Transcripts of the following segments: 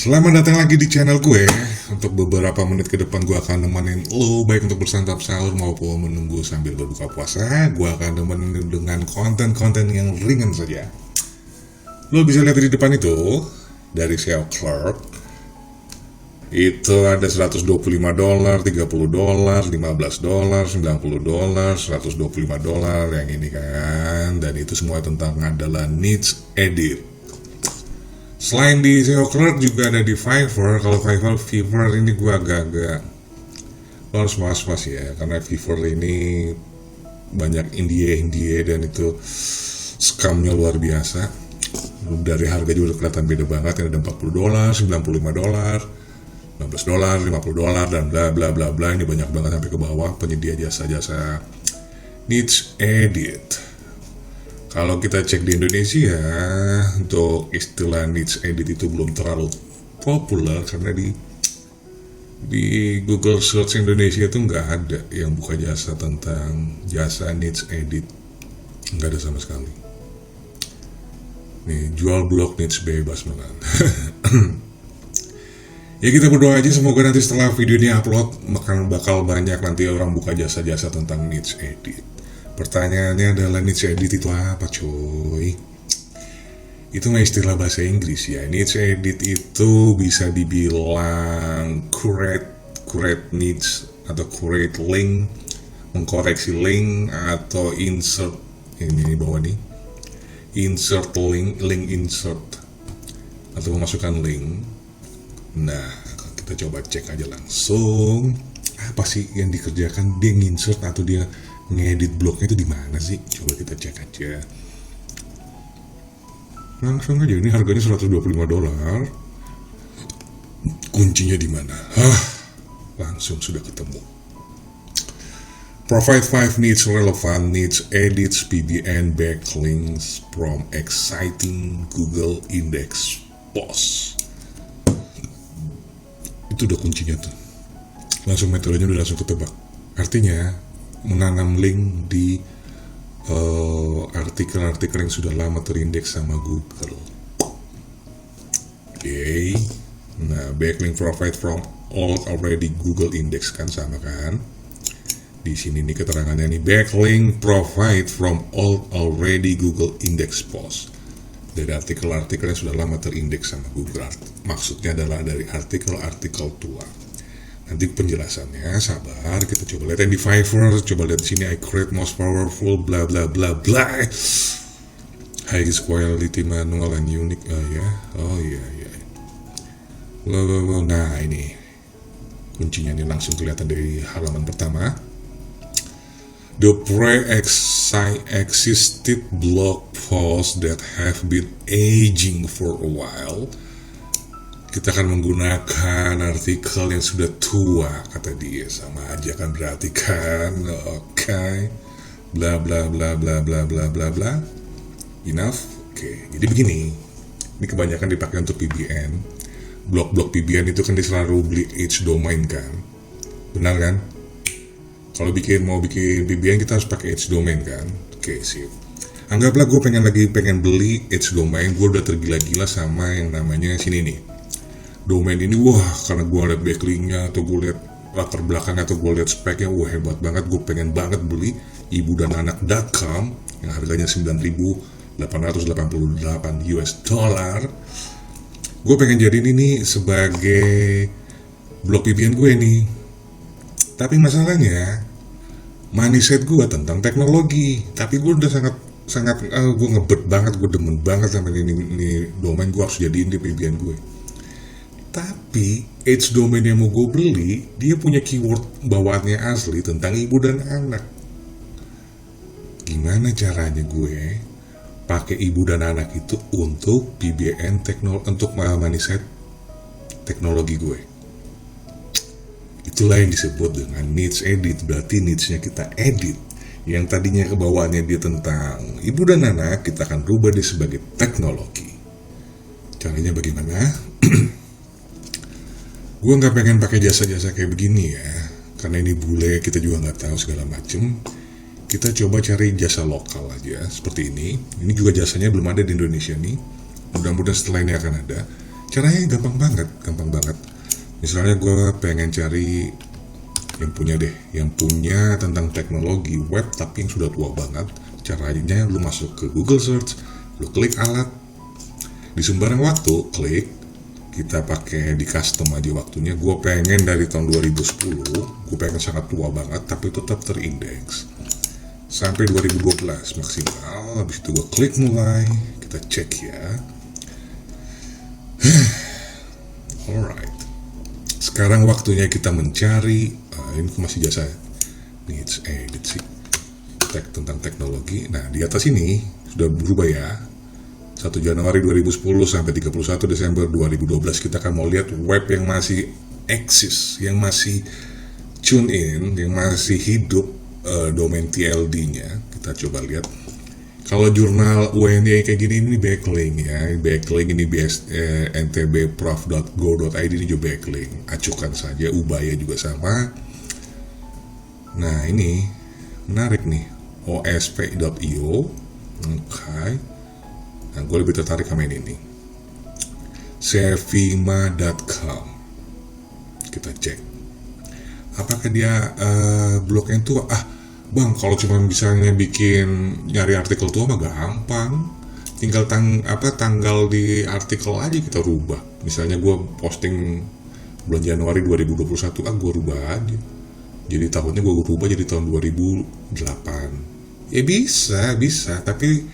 Selamat datang lagi di channel gue. Untuk beberapa menit ke depan gue akan nemenin lo, baik untuk bersantap sahur maupun menunggu sambil berbuka puasa. Gue akan nemenin dengan konten-konten yang ringan saja. Lo bisa lihat di depan itu, dari SEO Clerk, itu ada $125, $30, $15, $90, $125, yang ini kan. Dan itu semua tentang adalah needs edit. Selain di SEO Clerk juga ada di Fiverr. Kalau Fiverr ini gue agak-agak lo harus was-was ya, karena Fiverr ini banyak indie dan itu scamnya luar biasa. Dari harga juga udah kelihatan beda banget, ada $40, $95, $15, $50, dan bla bla bla bla. Ini banyak banget sampai ke bawah penyedia jasa-jasa needs edit. Kalau kita cek di Indonesia, untuk istilah needs edit itu belum terlalu populer karena di Google Search Indonesia itu nggak ada yang buka jasa tentang jasa needs edit, nggak ada sama sekali. Nih, jual blog needs bebas makan. Ya kita berdoa aja semoga nanti setelah video ini upload bakal banyak nanti orang buka jasa-jasa tentang needs edit. Pertanyaannya adalah needs edit itu apa coy? Itu mah istilah bahasa Inggris ya. Needs edit itu bisa dibilang curate needs atau curate link, mengkoreksi link, atau insert ini bawah nih, insert link insert, atau memasukkan link. Nah, kita coba cek aja langsung apa sih yang dikerjakan dia insert atau dia ngedit blognya itu di mana sih? Coba kita cek aja. Langsung aja, ini harganya $125. Kuncinya di mana? Langsung sudah ketemu. Provide 5 needs relevant needs edits PBN backlinks from exciting Google Index posts. Itu udah kuncinya tuh. Langsung metodenya udah langsung ketebak. Artinya menanam link di artikel-artikel yang sudah lama terindeks sama Google. Oke. Nah, backlink provide from all already Google index kan, sama kan? Di sini nih keterangannya nih, backlink provide from all already Google index post. Dari artikel-artikel yang sudah lama terindeks sama Google. Maksudnya adalah dari artikel-artikel tua. Nanti penjelasannya, sabar, kita coba lihat yang di Fiverr, coba lihat di sini, I create most powerful bla bla bla bla, highest quality manual and unique. Oh iya. Nah ini kuncinya, ini langsung kelihatan dari halaman pertama. The pre-existed blog posts that have been aging for a while. Kita akan menggunakan artikel yang sudah tua, kata dia. Sama aja kan berarti kan. Oke. Bla bla bla bla bla bla bla bla. Enough. Oke. Jadi begini. Ini kebanyakan dipakai untuk PBN. Blog-blog PBN itu kan dia selalu beli H domain kan. Benar kan? Kalau mau bikin PBN kita harus pakai H domain kan. Oke, sip. Anggaplah gue pengen beli H domain. Gue udah tergila-gila sama yang namanya sini nih, domain ini. Wah, karena gue liat backlinknya, atau gue liat latar belakang, atau gue liat speknya, wah hebat banget, gue pengen banget beli ibudananak.com yang harganya $9.888. Gue pengen jadiin ini sebagai blog PBN gue nih. Tapi masalahnya mindset gue tentang teknologi. Tapi gue udah sangat gue ngebet banget, gue demen banget sama ini domain, gue harus jadiin di PBN gue. Tapi H domain yang mau gue beli, dia punya keyword bawaannya asli tentang ibu dan anak. Gimana caranya gue pakai ibu dan anak itu untuk PBN untuk mindset teknologi gue? Itulah yang disebut dengan needs edit. Berarti needs-nya kita edit. Yang tadinya kebawaannya dia tentang ibu dan anak, kita akan rubah dia sebagai teknologi. Caranya bagaimana? Gue nggak pengen pakai jasa-jasa kayak begini ya, karena ini bule, kita juga nggak tahu segala macem. Kita coba cari jasa lokal aja seperti ini. Ini juga jasanya belum ada di Indonesia nih. Mudah-mudahan setelah ini akan ada. Caranya gampang banget, Misalnya gue pengen cari yang punya tentang teknologi web tapi yang sudah tua banget. Caranya lu masuk ke Google Search, lu klik alat, di sembarang waktu klik, kita pakai di custom aja waktunya. Gue pengen dari tahun 2010, gue pengen sangat tua banget tapi tetap terindeks sampai 2012 maksimal. Habis itu gue klik mulai, kita cek ya. Alright, sekarang waktunya kita mencari ini masih jasa needs edit sih, tentang teknologi. Nah, di atas ini sudah berubah ya, 1 Januari 2010 sampai 31 Desember 2012. Kita akan mau lihat web yang masih eksis, yang masih tune in, yang masih hidup, domain TLD-nya. Kita coba lihat. Kalau jurnal UNY kayak gini, ini backlink ya. Backlink ini ntbprof.go.id, ini juga backlink. Acukan saja, Ubaya juga sama. Nah, ini menarik nih, osp.io. Oke. Nah, gue lebih tertarik sama ini nih, sevima.com. Kita cek apakah dia blognya tua. Bang, kalau cuma misalnya nyari artikel tua mah gampang, tinggal tanggal di artikel aja kita rubah. Misalnya gue posting bulan Januari 2021, gue rubah aja, jadi tahunnya gue rubah jadi tahun 2008. Ya bisa, tapi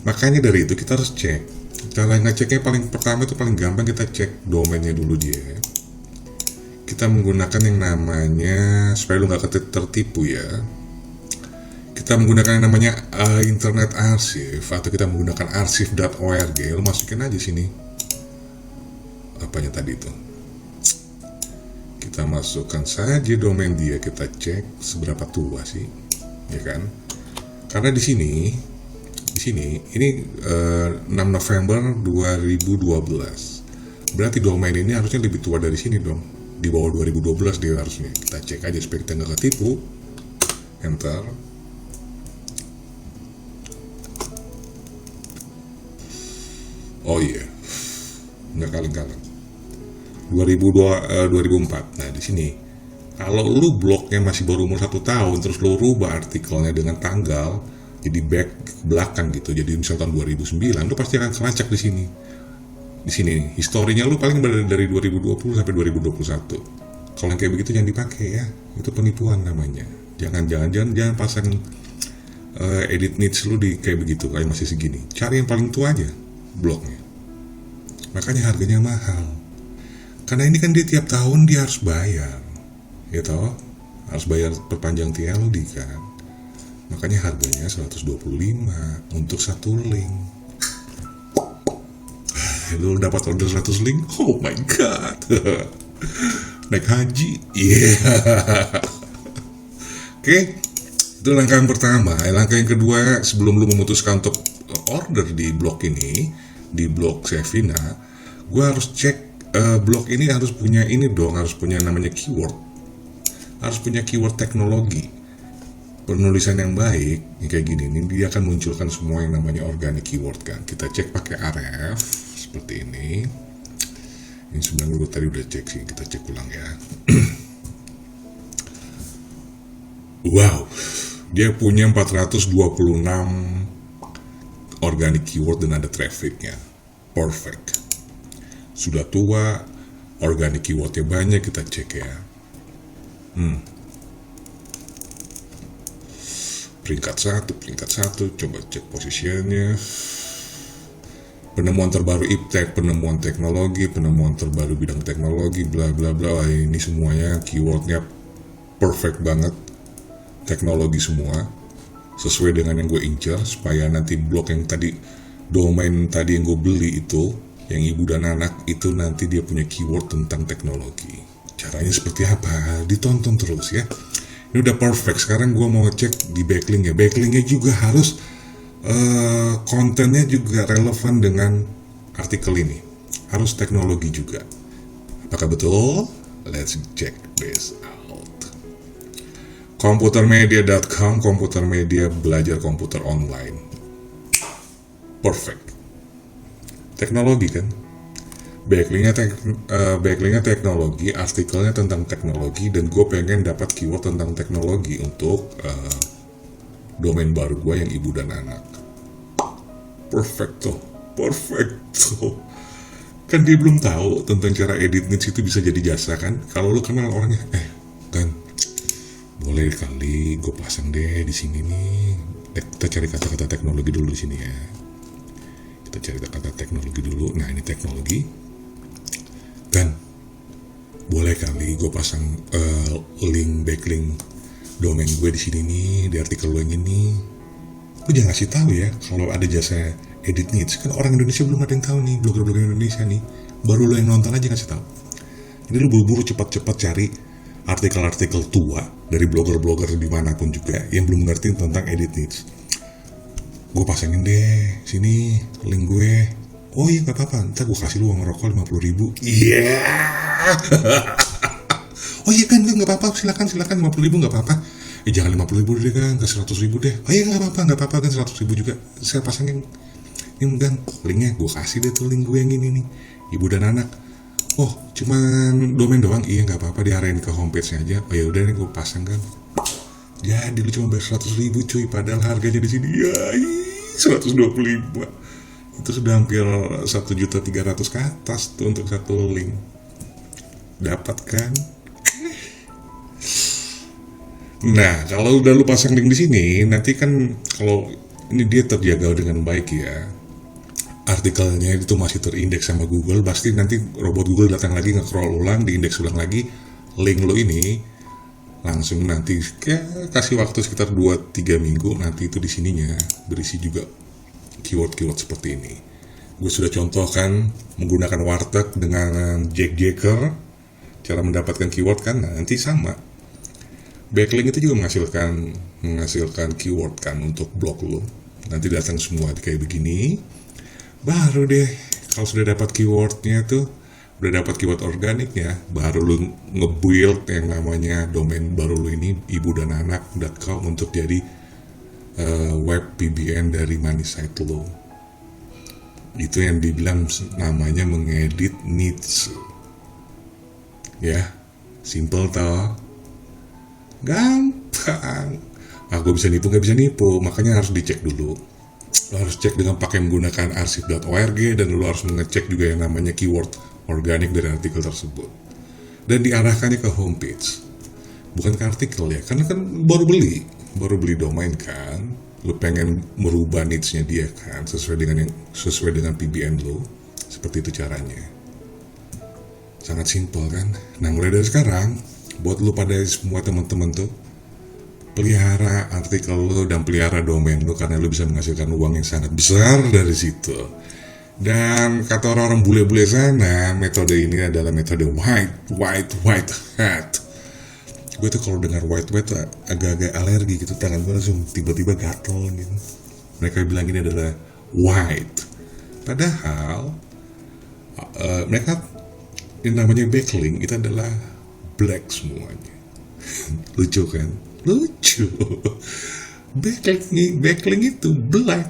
makanya dari itu kita harus cek. Cara ngeceknya paling pertama itu paling gampang, kita cek domainnya dulu dia. Kita menggunakan yang namanya, supaya lu gak tertipu ya, kita menggunakan yang namanya Internet Archive, atau kita menggunakan archive.org. Lu masukin aja sini apanya tadi itu, kita masukkan saja domain dia, kita cek seberapa tua sih, ya kan? Karena di sini ini 6 November 2012. Berarti domain ini harusnya lebih tua dari sini dong. Di bawah 2012 dia harusnya. Kita cek aja supaya kita nggak ketipu. Enter. Oh iya, nggak kaleng-kaleng. 2004. Nah, di sini kalau lu blognya masih baru umur 1 tahun, terus lu rubah artikelnya dengan tanggal jadi back ke belakang gitu, jadi misalnya tahun 2009, lu pasti akan kelacak di sini. Di sini historinya lu paling dari 2020 sampai 2021. Kalau yang kayak begitu jangan dipakai ya, itu penipuan namanya. Jangan pasang edit niche lu di kayak begitu, kayak masih segini. Cari yang paling tua aja blognya. Makanya harganya mahal, karena ini kan dia tiap tahun dia harus bayar, ya toh, harus bayar perpanjang TLD kan. Makanya harganya 125 untuk 1 link. Lu dapat order 100 link, oh my god. Naik haji, Oke, itu langkah yang pertama. Langkah yang kedua, sebelum lu memutuskan untuk order di blog ini, di blog Sevina, gue harus cek blog ini harus punya harus punya namanya keyword, harus punya keyword teknologi. Penulisan yang baik kayak gini nih, dia akan munculkan semua yang namanya organic keyword kan. Kita cek pakai ref seperti ini. Ini sebenarnya gue tadi udah cek sih, kita cek ulang ya. Wow, dia punya 426 organic keyword dan ada trafficnya. Perfect. Sudah tua, organic keywordnya banyak, kita cek ya. Peringkat satu, coba cek posisinya. Penemuan terbaru iptek, penemuan teknologi, penemuan terbaru bidang teknologi, bla bla bla. Ini semuanya keywordnya perfect banget, teknologi semua, sesuai dengan yang gue incar, supaya nanti blog yang tadi, domain tadi yang gue beli itu, yang ibu dan anak itu, nanti dia punya keyword tentang teknologi. Caranya seperti apa? Ditonton terus ya. Ini udah perfect. Sekarang gue mau ngecek di backlink ya. Backlink-nya juga harus kontennya juga relevan dengan artikel ini. Harus teknologi juga. Apakah betul? Let's check this out. Komputermedia.com, komputer media belajar komputer online. Perfect. Teknologi kan? Backlinknya teknologi, artikelnya tentang teknologi, dan gue pengen dapat keyword tentang teknologi untuk domain baru gue yang ibu dan anak. Perfecto. Kan dia belum tahu tentang cara edit niche itu bisa jadi jasa kan. Kalau lu kenal orangnya, kan boleh kali gue pasang deh di sini nih. Kita cari kata-kata teknologi dulu di sini ya. Kita cari kata-kata teknologi dulu. Nah, ini teknologi. Dan boleh kali gue pasang backlink domain gue di sini nih, di artikel lo yang ini. Lu jangan kasih tahu ya kalau ada jasa edit niche. Kan orang Indonesia belum ada yang tahu nih, blogger-blogger Indonesia nih. Baru lo yang nonton aja kasih tahu. Jadi lu buru-buru cepat-cepat cari artikel-artikel tua dari blogger-blogger dimanapun juga yang belum ngerti tentang edit niche. Gue pasangin deh sini link gue. Oh iya gak apa-apa, ntar gue kasih lu uang rokok 50.000. Iya. Oh iya kan gak apa-apa, silakan 50.000 gak apa-apa. Jangan 50.000 deh kan, ke 100.000 deh. Oh iya gak apa-apa kan 100.000 juga. Saya pasangin ini kan linknya, gue kasih deh tuh link gue yang ini nih, ibu dan anak. Oh cuman domain doang, iya gak apa-apa, diarahin ke homepage-nya aja. Oh ya udah nih gue pasang kan. Jadi lu cuma bayar 100.000 cuy, padahal harganya di sini ya 125. Itu sudah hampir 1.300.000 ke atas tuh untuk satu link. Dapat kan? Nah, kalau udah lu pasang link di sini, nanti kan kalau ini dia terjaga dengan baik ya, artikelnya itu masih terindeks sama Google, pasti nanti robot Google datang lagi nge-crawl ulang, diindeks ulang lagi link lo ini, langsung nanti kasih waktu sekitar 2-3 minggu, nanti itu di sininya berisi juga keyword-keyword seperti ini. Gue sudah contohkan menggunakan warteg dengan jacker, cara mendapatkan keyword kan. Nah, nanti sama. Backlink itu juga menghasilkan keyword kan untuk blog lo. Nanti datang semua kayak begini. Baru deh kalau sudah dapat keywordnya tuh, udah dapat keyword organiknya, baru lo nge-build yang namanya domain baru lo ini ibuDanAnak.com untuk jadi web PBN dari money site lo. Itu yang dibilang namanya mengedit niche. Ya, simple toh, gampang. Gue bisa nipu, nggak bisa nipu, makanya harus dicek dulu. Lo harus cek dengan pakai menggunakan arsip.org, dan lo harus mengecek juga yang namanya keyword organik dari artikel tersebut, dan diarahkannya ke homepage, bukan ke artikel ya, karena kan baru beli domain kan, lo pengen merubah niche-nya dia kan sesuai dengan PBN lo. Seperti itu caranya, sangat simpel kan. Nah, mulai dari sekarang buat lo pada semua teman-teman tuh, pelihara artikel lo dan pelihara domain lo, karena lo bisa menghasilkan uang yang sangat besar dari situ. Dan kata orang-orang bule-bule sana, metode ini adalah metode white hat. Gue tuh kalau dengar white tuh agak-agak alergi gitu, tangan gue langsung tiba-tiba gatel gitu. Mereka bilang ini adalah white, padahal mereka yang namanya backlink itu adalah black semuanya. Lucu kan? Lucu. Backlink itu black,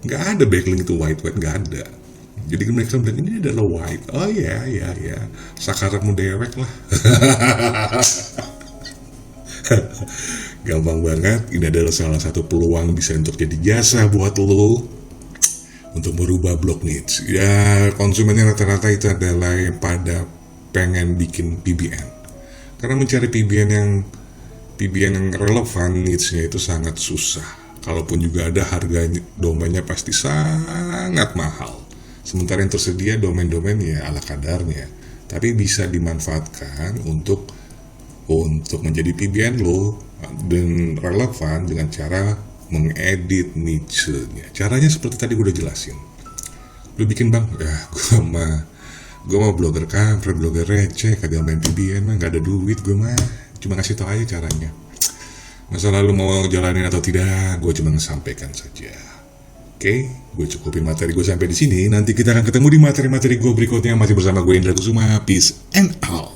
nggak ada backlink itu white, nggak ada. Jadi mereka bilang ini adalah white. Oh ya, sakaratmu dewek lah. Gampang banget. Ini adalah salah satu peluang bisa untuk jadi jasa buat lo untuk merubah blog niche. Ya, konsumennya rata-rata itu adalah yang pada pengen bikin PBN, karena mencari PBN yang relevan niche-nya itu sangat susah. Kalaupun juga ada, harga domainnya pasti sangat mahal. Sementara yang tersedia domain-domain ya ala kadarnya, tapi bisa dimanfaatkan untuk menjadi PBN lo dan relevan dengan cara mengedit niche-nya. Caranya seperti tadi gue udah jelasin. Lo bikin bang, ya gue mah blogger kampret, blogger receh, kagak main PBN mah, gak ada duit gue mah. Cuma ngasih tau aja caranya. Masalah lo mau jalanin atau tidak, gue cuma ngesampaikan saja. Oke, gue cukupin materi gue sampai di sini. Nanti kita akan ketemu di materi-materi gue berikutnya, masih bersama gue Indra Kusuma. Peace and out.